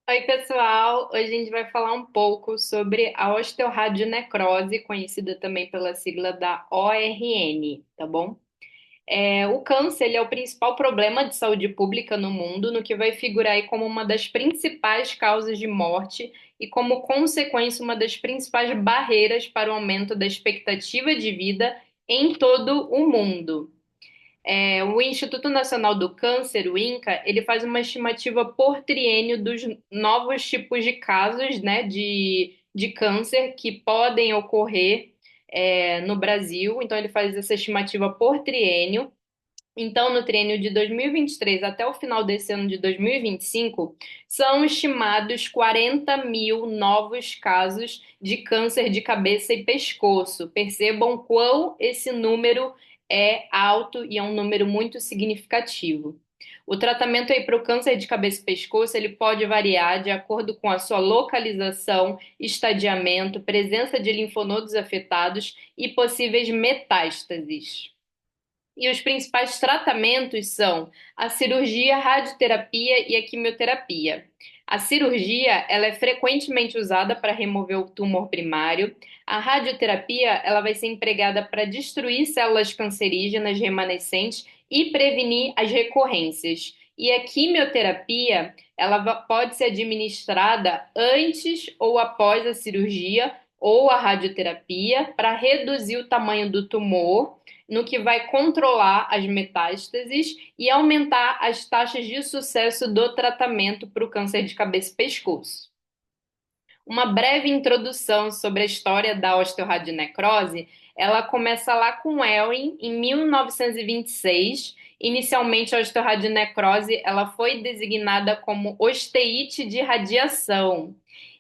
Oi, pessoal! Hoje a gente vai falar um pouco sobre a osteoradionecrose, conhecida também pela sigla da ORN, tá bom? O câncer, ele é o principal problema de saúde pública no mundo, no que vai figurar aí como uma das principais causas de morte e, como consequência, uma das principais barreiras para o aumento da expectativa de vida em todo o mundo. O Instituto Nacional do Câncer, o INCA, ele faz uma estimativa por triênio dos novos tipos de casos, né, de câncer que podem ocorrer, no Brasil. Então, ele faz essa estimativa por triênio. Então, no triênio de 2023 até o final desse ano de 2025, são estimados 40 mil novos casos de câncer de cabeça e pescoço. Percebam quão esse número é alto e é um número muito significativo. O tratamento aí para o câncer de cabeça e pescoço, ele pode variar de acordo com a sua localização, estadiamento, presença de linfonodos afetados e possíveis metástases. E os principais tratamentos são a cirurgia, a radioterapia e a quimioterapia. A cirurgia, ela é frequentemente usada para remover o tumor primário. A radioterapia, ela vai ser empregada para destruir células cancerígenas remanescentes e prevenir as recorrências. E a quimioterapia, pode ser administrada antes ou após a cirurgia ou a radioterapia para reduzir o tamanho do tumor, no que vai controlar as metástases e aumentar as taxas de sucesso do tratamento para o câncer de cabeça e pescoço. Uma breve introdução sobre a história da osteoradionecrose, ela começa lá com Ewing, em 1926. Inicialmente, a osteoradionecrose ela foi designada como osteite de radiação.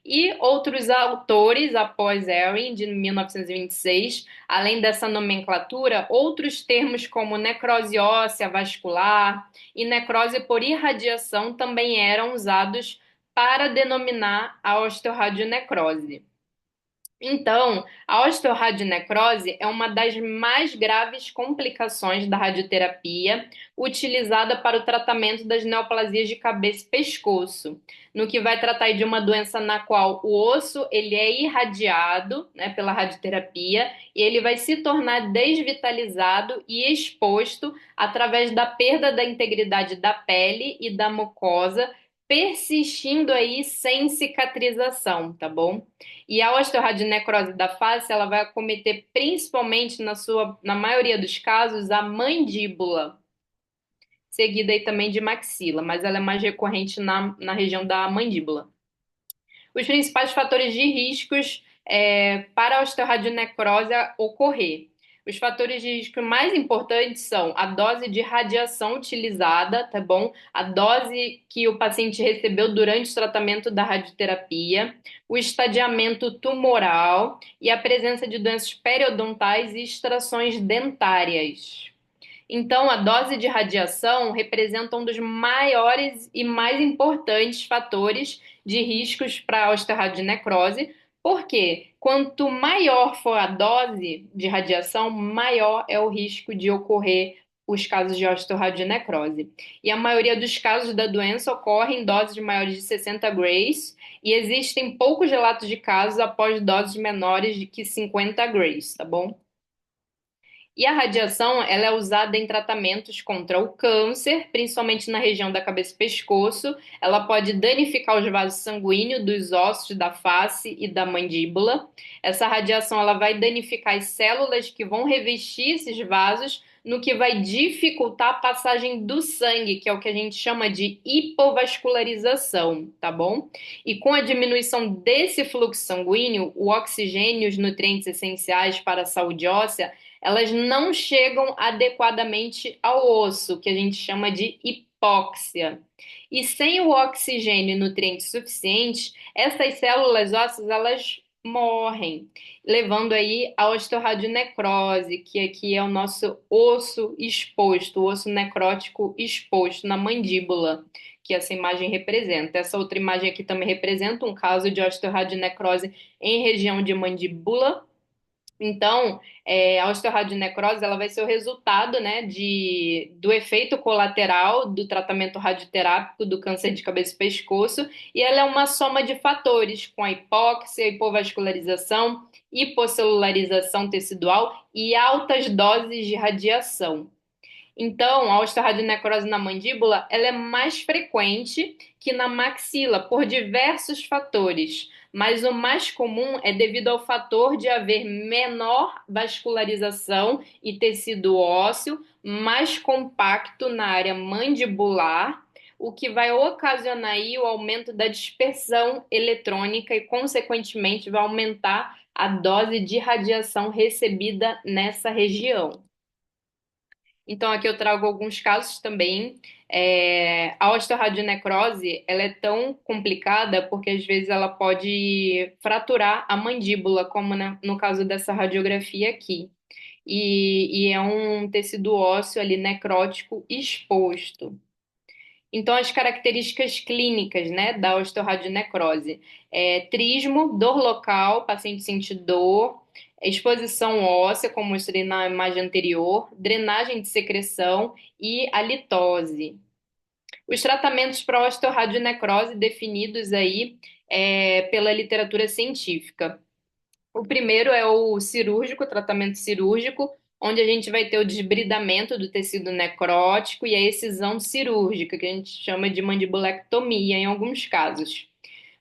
E outros autores, após Ewing, de 1926, além dessa nomenclatura, outros termos como necrose óssea vascular e necrose por irradiação também eram usados para denominar a osteoradionecrose. Então, a osteoradionecrose é uma das mais graves complicações da radioterapia utilizada para o tratamento das neoplasias de cabeça e pescoço, no que vai tratar de uma doença na qual o osso ele é irradiado, né, pela radioterapia e ele vai se tornar desvitalizado e exposto através da perda da integridade da pele e da mucosa, persistindo aí sem cicatrização, tá bom? E a osteoradionecrose da face, ela vai acometer principalmente na maioria dos casos, a mandíbula, seguida aí também de maxila, mas ela é mais recorrente na região da mandíbula. Os principais fatores de riscos para a osteoradionecrose ocorrer. Os fatores de risco mais importantes são a dose de radiação utilizada, tá bom? A dose que o paciente recebeu durante o tratamento da radioterapia, o estadiamento tumoral e a presença de doenças periodontais e extrações dentárias. Então, a dose de radiação representa um dos maiores e mais importantes fatores de riscos para a osteoradionecrose, porque quanto maior for a dose de radiação, maior é o risco de ocorrer os casos de osteoradionecrose. E a maioria dos casos da doença ocorre em doses maiores de 60 grays, e existem poucos relatos de casos após doses menores de que 50 grays, tá bom? E a radiação, ela é usada em tratamentos contra o câncer, principalmente na região da cabeça e pescoço. Ela pode danificar os vasos sanguíneos dos ossos da face e da mandíbula. Essa radiação, ela vai danificar as células que vão revestir esses vasos, no que vai dificultar a passagem do sangue, que é o que a gente chama de hipovascularização, tá bom? E com a diminuição desse fluxo sanguíneo, o oxigênio e os nutrientes essenciais para a saúde óssea elas não chegam adequadamente ao osso, que a gente chama de hipóxia. E sem o oxigênio e nutrientes suficientes, essas células ósseas elas morrem, levando aí a osteoradionecrose, que aqui é o nosso osso exposto, o osso necrótico exposto na mandíbula, que essa imagem representa. Essa outra imagem aqui também representa um caso de osteoradionecrose em região de mandíbula. Então, a osteoradionecrose ela vai ser o resultado, né, do efeito colateral do tratamento radioterápico do câncer de cabeça e pescoço, e ela é uma soma de fatores, com a hipóxia, hipovascularização, hiposcelularização tecidual e altas doses de radiação. Então, a osteoradionecrose na mandíbula, ela é mais frequente que na maxila por diversos fatores, mas o mais comum é devido ao fator de haver menor vascularização e tecido ósseo mais compacto na área mandibular, o que vai ocasionar aí o aumento da dispersão eletrônica e, consequentemente, vai aumentar a dose de radiação recebida nessa região. Então, aqui eu trago alguns casos também. A osteoradionecrose, ela é tão complicada porque às vezes ela pode fraturar a mandíbula, como no caso dessa radiografia aqui. E é um tecido ósseo ali necrótico exposto. Então, as características clínicas, né, da osteoradionecrose trismo, dor local, paciente sente dor, exposição óssea, como mostrei na imagem anterior, drenagem de secreção e halitose. Os tratamentos para osteoradionecrose definidos aí pela literatura científica. O primeiro é o cirúrgico, tratamento cirúrgico, onde a gente vai ter o desbridamento do tecido necrótico e a excisão cirúrgica, que a gente chama de mandibulectomia em alguns casos.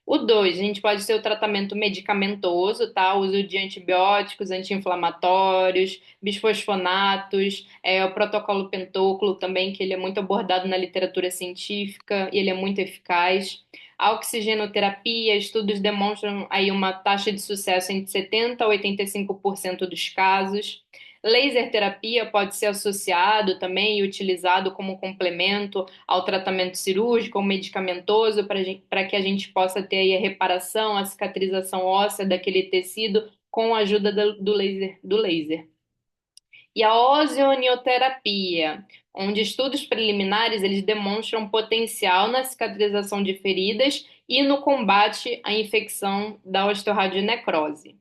O 2, a gente pode ter o tratamento medicamentoso, tá? O uso de antibióticos, anti-inflamatórios, bisfosfonatos, o protocolo pentóculo também, que ele é muito abordado na literatura científica e ele é muito eficaz. A oxigenoterapia, estudos demonstram aí uma taxa de sucesso entre 70% a 85% dos casos. Laser terapia pode ser associado também e utilizado como complemento ao tratamento cirúrgico ou medicamentoso para que a gente possa ter aí a reparação, a cicatrização óssea daquele tecido com a ajuda do laser. E a ozonioterapia, onde estudos preliminares eles demonstram potencial na cicatrização de feridas e no combate à infecção da osteoradionecrose.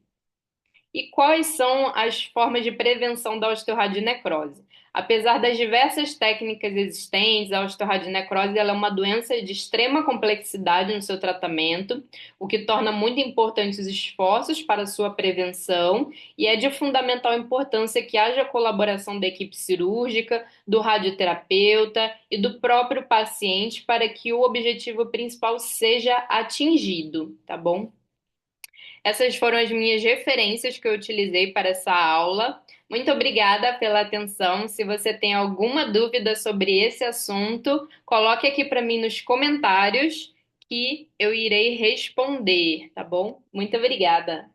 E quais são as formas de prevenção da osteoradionecrose? Apesar das diversas técnicas existentes, a osteoradionecrose ela é uma doença de extrema complexidade no seu tratamento, o que torna muito importantes os esforços para sua prevenção, e é de fundamental importância que haja colaboração da equipe cirúrgica, do radioterapeuta e do próprio paciente para que o objetivo principal seja atingido, tá bom? Essas foram as minhas referências que eu utilizei para essa aula. Muito obrigada pela atenção. Se você tem alguma dúvida sobre esse assunto, coloque aqui para mim nos comentários que eu irei responder, tá bom? Muito obrigada.